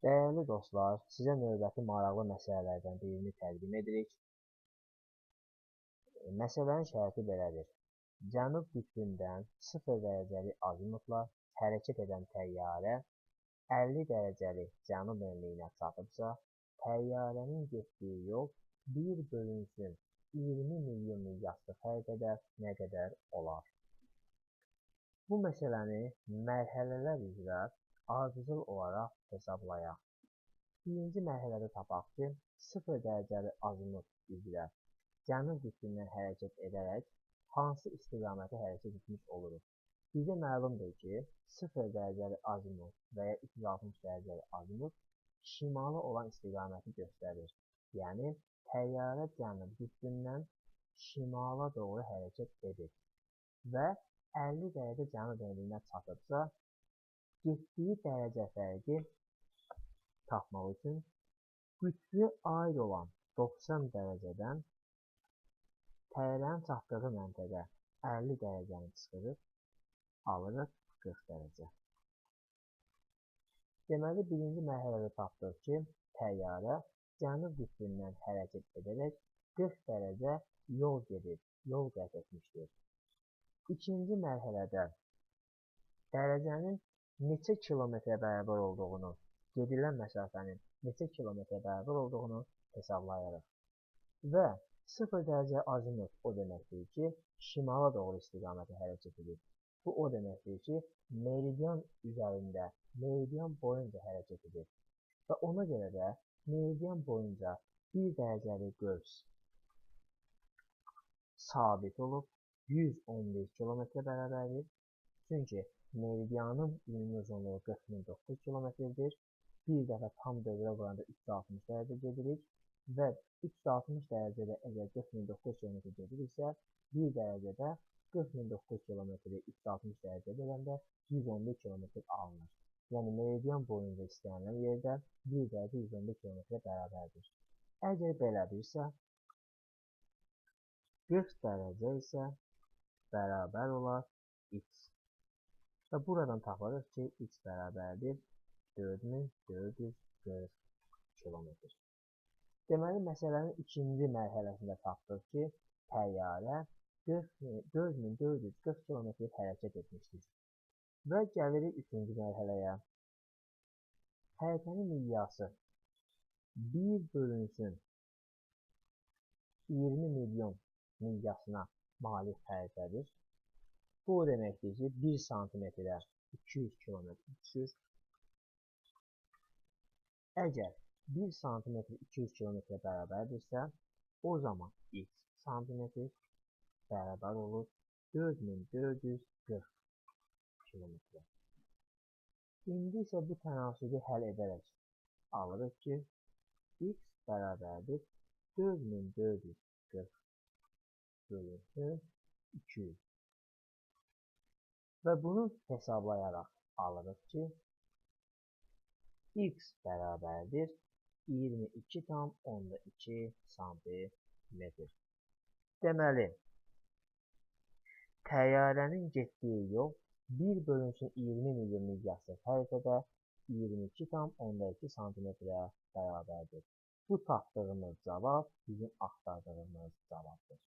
Dəyərli dostlar, sizə növbəti maraqlı məsələlərdən birini təqdim edirik. Məsələnin şərti belədir. Cənub qütbündən 0 dərəcəli azimutla hərəkət edən təyyarə 50 dərəcəli cənub enliyinə çatıbsa, təyyarənin getdiyi yol 1 bölünsün 20 milyon mil yarıçı fərqədə nə qədər olar? Bu məsələni mərhələlər üzrə ardıcıl olaraq hesablayaq. Birinci mərhələdə tapaq ki, 0 dərəcəli azimut üzrə cənub qütbündən hərəkət edərək hansı istiqamətə hərəkət etmiş oluruq? Bizə məlumdur ki, 0 dərəcəli azimut və ya 360 dərəcəli azimut şimala olan istiqaməti göstərir. Yəni, təyyarə cənub qütbündən şimala doğru hərəkət edir və 50 dərəcə cənub enliyinə çatıbsa, getdiyi dərəcə fərqi tapmaq üçün qütbə aid olan 90 dərəcədən təyyarənin çatdığı məntəqə 50 dərəcəni çıxırıq, alırıq 40 dərəcə. Deməli, birinci mərhələdə tapdıq ki, təyyarə cənub qütbündən hərəkət edərək 40 dərəcə yol gedib, yol qət etmişdir. İkinci mərhələdə dərəcənin neçə kilometrə bərabər olduğunu, gedilən məsafənin neçə kilometrə bərabər olduğunu hesablayarıq. Və 0 dərəcə azimut o deməkdir ki, şimala doğru istiqamətə hərəkət edir. Bu o deməkdir ki, meridian üzərində, meridian boyunca hərəkət edir. Və ona görə də meridian boyunca 1 dərəcəli qövs sabit olub, 111 kilometrə bərabərdir. Çünki meridianın ümumi uzunluğu 40009 kilometrdir. Bir dəfə tam dövrə vuranda 360 dərəcə gedirik və 360 dərəcədə əgər 40009 kilometr gediriksə, bir dərəcədə 40009 kilometri 360 dərəcə böləndə 111 kilometr alınır. Yəni, meridian boyunca istənilən yerdə 1 dərəcə 111 kilometrə bərabərdir. Əgər belədirsə, 40 dərəcə isə bərabər olar x. Və buradan tapırıq ki, x bərabərdir 4440 kilometr. Deməli, məsələnin ikinci mərhələsində tapdıq ki, təyyarə 4440 kilometr hərəkət etmişdir. Və gəlirik üçüncü mərhələyə. Hərəkənin miqyası 1 bölünsün 20 milyon miqyasına malik hərəkədir. Bu o deməkdir ki, 1 santimetrə 200 kilometr düşür. Əgər 1 santimetr 200 kilometrə bərabərdirsə, o zaman x santimetr bərabər olur 4440 kilometrə. İndi isə bu tənasübü həll edərək alırıq ki, x bərabərdir 4440 bölünsün 200. Və bunu hesablayaraq alırıq ki, x bərabərdir 22,2 santimetr. Deməli, təyyarənin getdiyi yol 1 bölünsün 20 milyon miqyaslı fərqədə 22,2 santimetrə bərabərdir. Bu tapdığımız cavab bizim axtardığımız cavabdır.